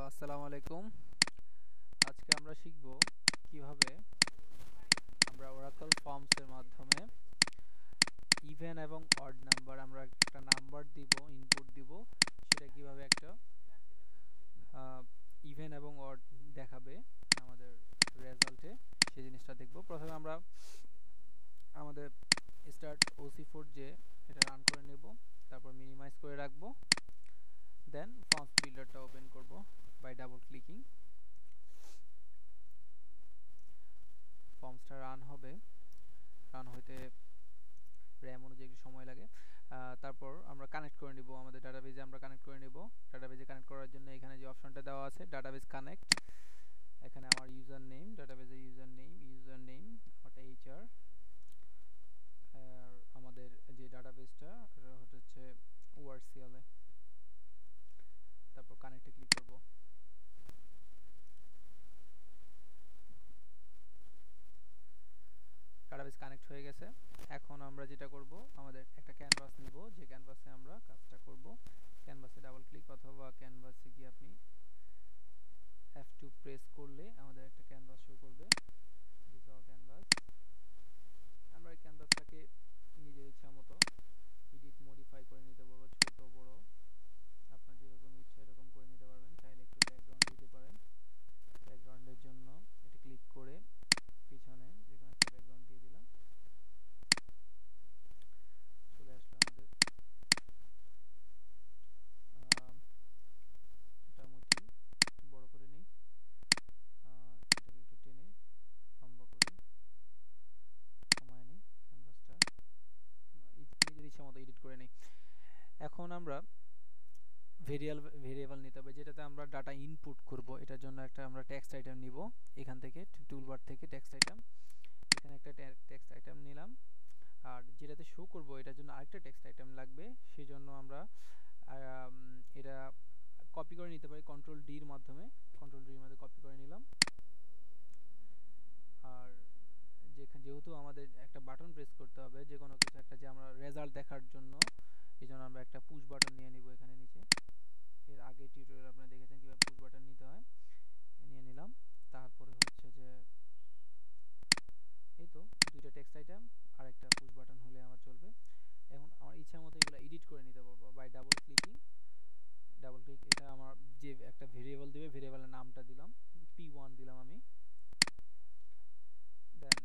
আসসালামু আলাইকুম। আজকে আমরা শিখব কিভাবে আমরা ওরাকল ফর্মস এর মাধ্যমে ইভেন এবং অড নাম্বার, আমরা একটা নাম্বার দিব, ইনপুট দিব, সেটা কিভাবে একটা ইভেন এবং অড দেখাবে আমাদের রেজাল্টে, সেই জিনিসটা দেখব। প্রথমে আমরা আমাদের স্টার্ট ওসি4 যে এটা রান করে নেব, তারপর মিনিমাইজ করে রাখবো, দেন ফর্মস বিল্ডারটা ওপেন করব বাই ডাবল ক্লিকিং। ফর্মসটা রান হবে, রান হইতে র্যাম অনুযায়ী একটু সময় লাগে। তারপর আমরা কানেক্ট করে নিব, আমাদের ডাটাবেজে আমরা কানেক্ট করে নিব। ডাটাবেজে কানেক্ট করার জন্য এখানে যে অপশনটা দেওয়া আছে ডাটাবেজ কানেক্ট, এখানে আমার ইউজার নেম, ডাটাবেজের ইউজার নেম ওটা এইচআর, আর আমাদের যে ডাটাবেজটা হচ্ছে ওআরসিএল এ। তারপর কানেক্টে ক্লিক করব। ডাটাবেজ কানেক্ট হয়ে গেছে। এখন আমরা যেটা করব, আমাদের একটা ক্যানভাস নিব, যে ক্যানভাসে আমরা কাজটা করব। ক্যানভাসে ডাবল ক্লিক অথবা ক্যানভাসে গিয়ে আপনি F2 প্রেস করলে আমাদের একটা ক্যানভাস শো করবে। This our canvas. আমরা এই ক্যানভাসটাকে নিজের ইচ্ছা মতো এডিট মডিফাই করে নিতে পারবো, ছোট বড় আপনার যেরকম ইচ্ছা এরকম করে নিতে পারবেন। চাইলে একটু ব্যাকগ্রাউন্ড দিতে পারেন। ব্যাকগ্রাউন্ডের জন্য এটা ক্লিক করে পিছনে যে কোনো একটা ব্যাকগ্রাউন্ড দিয়ে দিলাম, চলে আসলো আমাদের মোটামুটি বড় করে নিই, এটাকে একটু টেনে লম্বা করি, কমায় নিই, ক্যানভাসটা নিজের ইচ্ছা মতো এডিট করে নিই। এখন আমরা ভেরিয়েবল নিতে হবে, যেটাতে আমরা ডাটা ইনপুট করব। এটার জন্য একটা আমরা টেক্সট আইটেম নিব, এখান থেকে টুলবার থেকে টেক্সট আইটেম, এখানে একটা টেক্সট আইটেম নিলাম। আর যেটাতে শো করব এটার জন্য আরেকটা টেক্সট আইটেম লাগবে, সেই জন্য আমরা এটা কপি করে নিতে পারি কন্ট্রোল ডির মাধ্যমে। কন্ট্রোল ডির মধ্যে কপি করে নিলাম। আর যেহেতু আমাদের একটা বাটন প্রেস করতে হবে যে কোনো কিছু একটা, যে আমরা রেজাল্ট দেখার জন্য, এই জন্য আমরা একটা পুশ বাটন নিয়ে নিব এখানে নিচে। এর আগে টিউটোরিয়াল আপনারা দেখেছেন কীভাবে পুশ বাটন নিতে হয়, নিয়ে নিলাম। তারপরে হচ্ছে যে এই তো দুইটা টেক্সট আইটেম আর একটা পুশ বাটন হলে আমার চলবে। এখন আমার ইচ্ছা মতো এগুলো এডিট করে নিতে পারবো by double clicking. Double click, এটা আমার যে একটা ভেরিয়েবল দেবে, ভেরিয়েবলের নামটা দিলাম, p1 দিলাম আমি। দেন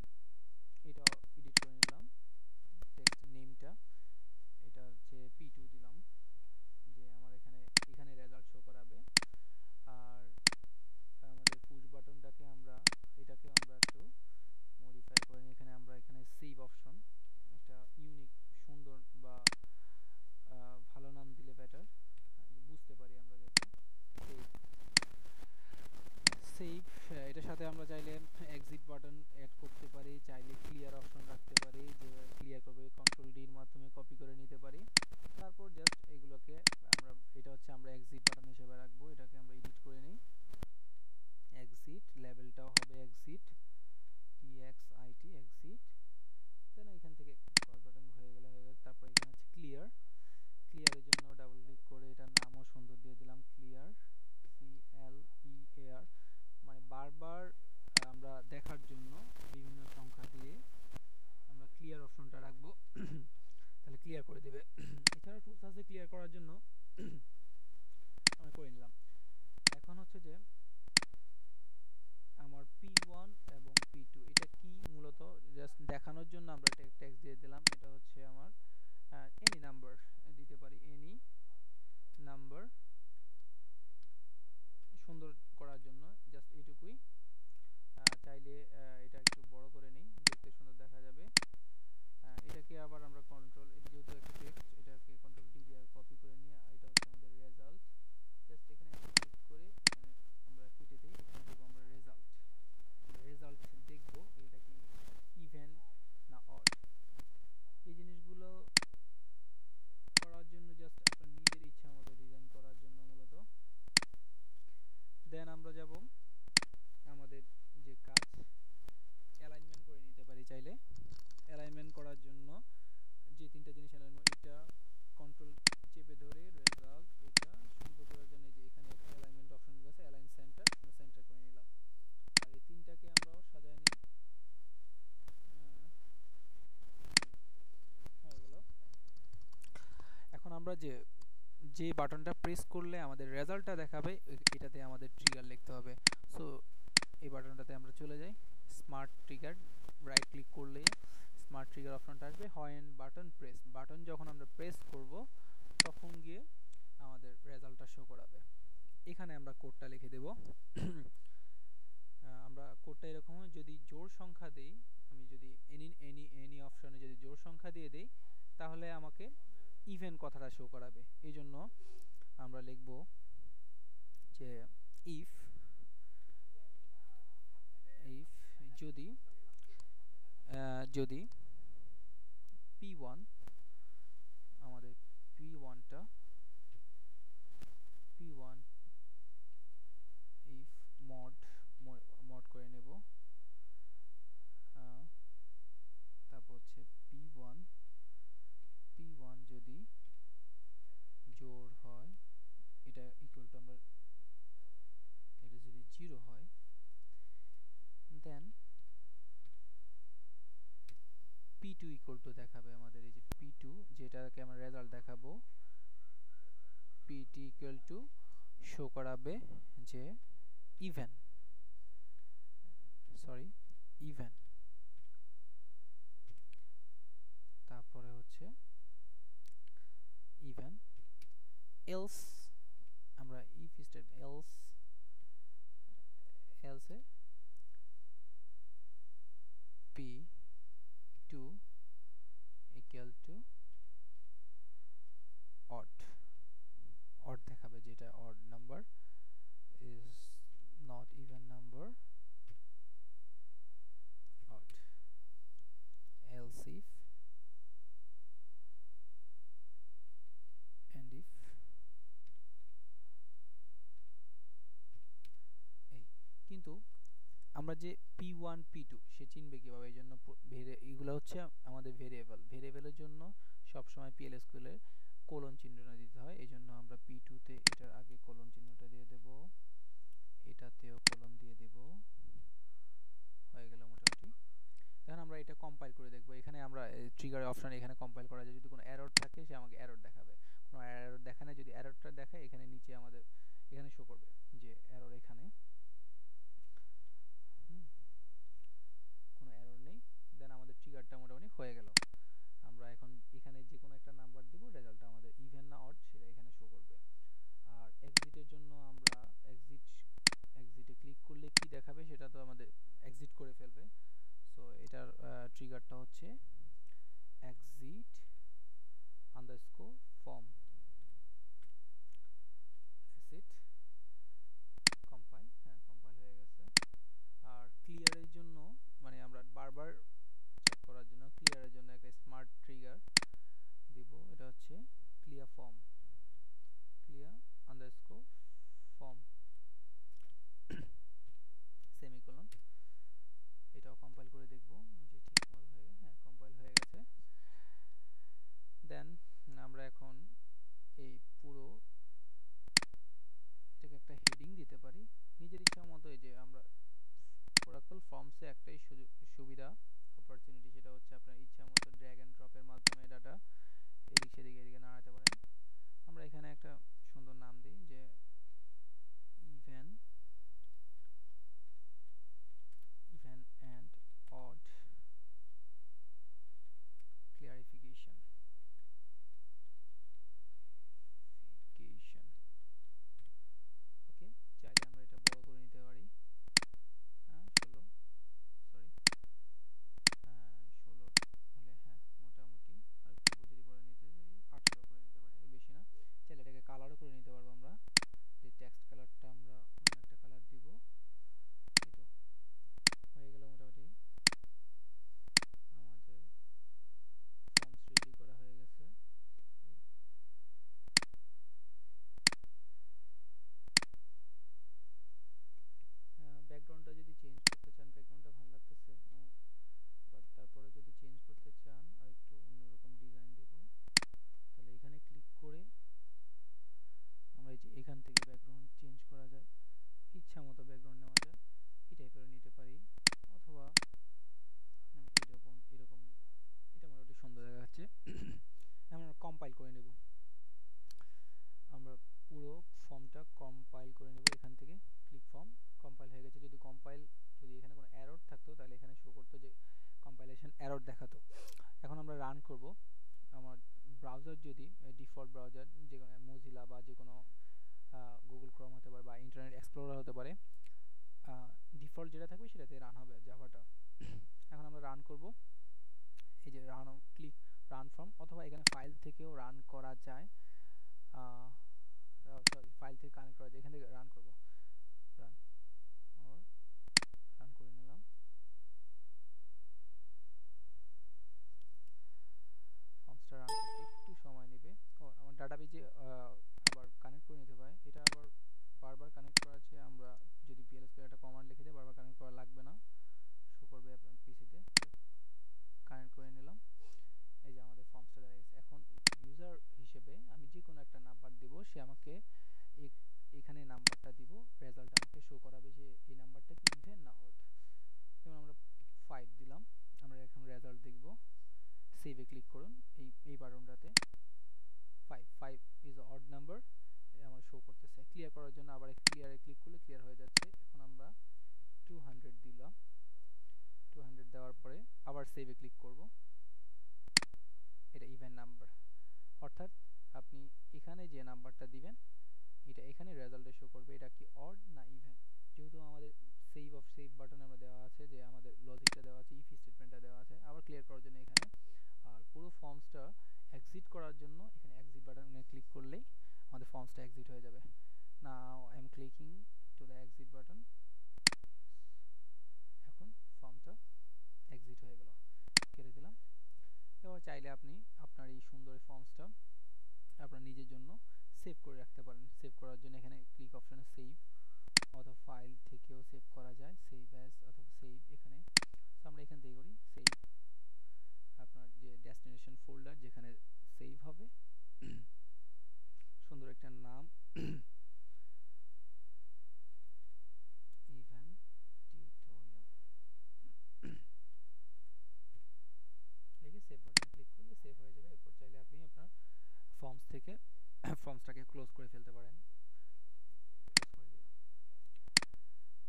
এটা এডিট করে নিলাম, টেক্সট নেমটা এটা হচ্ছে p2 দিলাম, যে আমার এখানে রেজাল্ট শো করাবে। আর আমাদের পুশ বাটনটাকে এটাকে আমরা একটু মডিফাই করে নিই। এখানে সেভ অপশন, একটা ইউনিক সুন্দর বা ভালো নাম দিলে বেটার, বুঝতে পারি আমরা যাতে সেভ। এটার সাথে আমরা চাইলে এক্সিট বাটন অ্যাড করতে পারি, চাইলে ক্লিয়ার অপশন রাখতে পারি, যে ক্লিয়ার করবে কন্ট্রোল ডির মাধ্যমে কপি করে নিতে পারি। তারপর জাস্ট এগুলোকে এটা হচ্ছে আমরা এক্সিট বাটন হিসেবে রাখবো। এটাকে আমরা এডিট করে নিই, এক্সিট, লেভেলটাও হবে এক্সিট, এক্সিট। দেন এখান থেকে ক্রস বাটন হয়ে গেলে তারপর এখানে হচ্ছে ক্লিয়ার। ক্লিয়ারের জন্য ডাবল ক্লিক করে এটার নামও সুন্দর দিয়ে দিলাম, ক্লিয়ার, CLEAR, মানে বারবার আমরা দেখার জন্য বিভিন্ন সংখ্যা দিয়ে আমরা ক্লিয়ার অপশনটা রাখবো, তাহলে ক্লিয়ার করে দেবে। এছাড়াও টুলস আছে ক্লিয়ার করার জন্য, আমরা করে নিলাম। এখন হচ্ছে যে আমার P1 এবং P2 এটা কি, মূলত জাস্ট দেখানোর জন্য আমরা টেক্সট দিয়ে দিলাম। এটা হচ্ছে আমার এনি নাম্বার দিতে পারি, এনি নাম্বার, সুন্দর করার জন্য জাস্ট এইটুকুই। চাইলে এটা একটু বড় করে নেই, দেখতে সুন্দর দেখা যাবে। এটাকে আবার আমরা যেহেতু একটা টেক্সট, এটাকে কন্ট্রোল ডি দিয়ে কপি করে নিয়ে, এটা হচ্ছে আমাদের রেজাল্ট। জাস্ট এখানে ক্লিক করে এখানে আমরা কেটে দিই, এখানে দেবো আমরা রেজাল্ট দেখবো এটা কি ইভেন না অড। এই জিনিসগুলো করার জন্য জাস্ট আপনার নিজের ইচ্ছা মতো ডিজাইন করার জন্য মূলত। দেন আমরা যাব আমাদের যে কাজ, অ্যালাইনমেন্ট করে নিতে পারি চাইলে। অ্যালাইনমেন্ট করার জন্য যে তিনটা জিনিস অ্যালাইনমেন্ট, এটা কন্ট্রোল চেপে ধরে রেজাল্ট, এটা সুন্দর করার জন্য যে এখানে অ্যালাইনমেন্ট অপশনগুলো আছে, যে যে বাটনটা প্রেস করলে আমাদের রেজাল্টটা দেখাবে এটাতে আমাদের ট্রিগার লিখতে হবে। সো এই বাটনটাতে আমরা চলে যাই, স্মার্ট ট্রিগার, রাইট ক্লিক করলে স্মার্ট ট্রিগার অপশনটা আসবে। হোয়েন বাটন প্রেস, বাটন যখন আমরা প্রেস করব তখন গিয়ে আমাদের রেজাল্টটা শো করাবে। এখানে আমরা কোডটা লিখে দেব। আমরা কোডটা এরকম হয়, যদি জোড় সংখ্যা দেই, আমি যদি এনি অপশনে যদি জোড় সংখ্যা দিয়ে দেই তাহলে আমাকে ইভেন কথাটা শো করাবে। এই জন্য আমরা লিখব যে ইফ যদি যদি p1 আমাদের p1টা p1 if mod করে নেব, তারপর হচ্ছে p1 যদি জোড় হয়, এটা ইকুয়াল টু আমরা এটা যদি 0 হয়, দেন p2 ইকুয়াল টু দেখাবে আমাদের এই যে p2 যেটাকে আমরা রেজাল্ট দেখাবো, p2 ইকুয়াল টু শো করাবে যে ইভেন তারপরে হচ্ছে ইভেন এলস, আমরা if state else p2 equal to odd দেখাবে, যেটা odd number is not even number, odd, else if and if এই কিন্তু আমরা যে p1 p2 সে চিনবে কিভাবে? এই জন্য এগুলো হচ্ছে আমাদের ভেরিয়েবলের জন্য সবসময় PL/SQL এর কোলন চিহ্নটা দিতে হয়। এই জন্য আমরা p2 তে এটার আগে কোলন চিহ্নটা দিয়ে দেব, এটাতেও কোলন দিয়ে দেব, হয়ে গেল মোটামুটি। এখন আমরা এটা কম্পাইল করে দেখব। এখানে আমরা ট্রিগার অপশন এখানে কম্পাইল করা যায়, যদি কোনো এরর থাকে সে আমাকে এরর দেখাবে, কোনো এরর দেখায় না, যদি এররটা দেখায় এখানে নিচে আমাদের এখানে শো করবে যে এরর, এখানে কোনো এরর নেই, দেন আমাদের ট্রিগারটা মোটামুটি হয়ে গেল। আমরা এখন এখানে যে কোনো একটা নাম্বার দিব, রেজাল্টটা আমাদের ইভেন না অড সেটা এখানে শো করবে। আর এক্সিটের জন্য আমরা এক্সিটে ক্লিক করলে কি দেখাবে সেটা তো আমাদের এক্সিট করে ফেলবে। সো এটার ট্রিগারটা হচ্ছে exit underscore form, that's it, compile, হ্যাঁ কম্পাইল হয়ে গেছে। আর ক্লিয়ারের জন্য মানে আমরা বারবার চেক করার জন্য ক্লিয়ারের জন্য একটা স্মার্ট ট্রিগার দিব, এটা হচ্ছে ক্লিয়ার আন্ডারস্কোর ফর্ম সেমিকোলন। এটাও কম্পাইল করে দেখব যে ঠিক মতো হয়ে গেছে, হ্যাঁ কম্পাইল হয়ে গেছে। দেন আমরা এখন এই পুরো এটাকে একটা হেডিং দিতে পারি নিজের ইচ্ছা মতো। এই যে আমরা ওরাকল ফর্মসে একটাই সুবিধা অপরচুনিটি, সেটা হচ্ছে আপনার ইচ্ছা মতো ড্র্যাগ অ্যান্ড ড্রপের মাধ্যমে ডাটা এদিক সেদিক এদিকে নাড়াতে পারেন। আমরা এখানে একটা সুন্দর নাম দিই যে ইভেন অ্যান্ড অড ক্লিয়ারিফিকেশন। ওকে, চাইলে আমরা এটা বড় করে নিতে পারি, 16 সরি 16 হলে হ্যাঁ মোটামুটি, আর একটু যদি বড় নিতে চাই 18 করে নিতে পারি, বেশি না। চাইলে এটাকে কালারও করে নিতে পারবো আমরা। ব্রাউজার যদি ডিফল্ট ব্রাউজার যে কোনো মোজিলা বা যে কোনো গুগল ক্রোম হতে পারে বা ইন্টারনেট এক্সপ্লোরার হতে পারে, ডিফল্ট যেটা থাকবে সেটাতে রান হবে জাভাটা। এখন আমরা রান করব, এই যে রান ফ্রম, অথবা এখানে ফাইল থেকেও রান করা যায়, সরি ফাইল থেকে কানেক্ট করা যায়, এখান থেকে রান করব, রান রান করে নিলাম। ফর্মসটা রান করতে একটু সময় নেবে। আমার ডাটাবেজে আবার কানেক্ট করে নিতে হয়, এটা আবার বারবার কানেক্ট করা আছে। আমরা যদি পিএলএসকে একটা কমান্ড লিখে দিই বারবার কানেক্ট করা লাগবে না, শো করবে আপনার পিসিতে। কানেক্ট করে নিলাম, এই যে আমাদের ফর্মসটা দাঁড়িয়ে গেছে। এখন ইউজার হিসেবে আমি যে কোনো একটা নাম্বার দেব, সে আমাকে এখানে নাম্বারটা দিব, রেজাল্ট আমাকে শো করাবে যে এই নাম্বারটা কি ইভেন না অড। যেমন আমরা 5 দিলাম, আমরা এখন রেজাল্ট দেখব। সেভে ক্লিক করুন, এই বাটনটাতে 5 ইজ অড নাম্বার আমার শো করতেছে। ক্লিয়ার করার জন্য আবার ক্লিয়ারে ক্লিক করলে ক্লিয়ার হয়ে যাচ্ছে। এখন আমরা 200 দিলাম, 200 দেওয়ার পরে আবার সেভে ক্লিক করব। এটা ইভেন নাম্বার, অর্থাৎ আপনি এখানে যে নাম্বারটা দিবেন এটা এখানে রেজাল্টে শো করবে এটা কি অড না ইভেন। যেহেতু আমাদের সেভ বাটনে আমরা দেওয়া আছে যে আমাদের লজিকটা দেওয়া আছে, ইফ স্টেটমেন্টটা দেওয়া আছে। আবার ক্লিয়ার করার জন্য এখানে, আর পুরো ফর্মসটা এক্সিট করার জন্য এখানে এক্সিট বাটনে ক্লিক করলেই আমাদের ফর্মসটা এক্সিট হয়ে যাবে। Now I am clicking to the exit button. এখন ফর্মটা এক্সিট হয়ে গেল, কেটে দিলাম। এবার চাইলে আপনি আপনার এই সুন্দর ফর্মসটা আপনার নিজের জন্য সেভ করে রাখতে পারেন। সেভ করার জন্য এখানে ক্লিক অপশনে সেভ, অথবা ফাইল থেকেও সেভ করা যায়, সেভ অ্যাজ অথবা সেভ এখানে। আমরা এখান থেকে করি সেভ, আপনার যে ডেস্টিনেশন ফোল্ডার যেখানে সেভ হবে, সুন্দর একটা নাম ইভেন টিউটোরিয়াল লিখে সেভ বাটনে ক্লিক করলে সেভ হয়ে যাবে। এরপর চাইলে আপনি আপনার ফর্মস থেকে ফর্মসটাকে ক্লোজ করে ফেলতে পারেন। ক্লোজ করে দিলাম।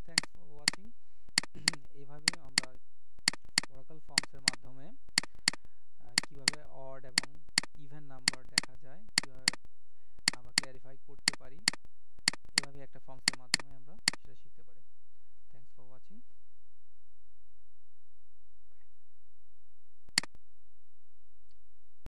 Thanks for watching. এইভাবে আমরা ওরাকল ফর্মসের মাধ্যমে কিভাবে অড এবং ইভেন নাম্বার দেখা যায়, কিভাবে আমরা ক্ল্যারিফাই করতে পারি, এভাবে একটা ফর্মসের মাধ্যমে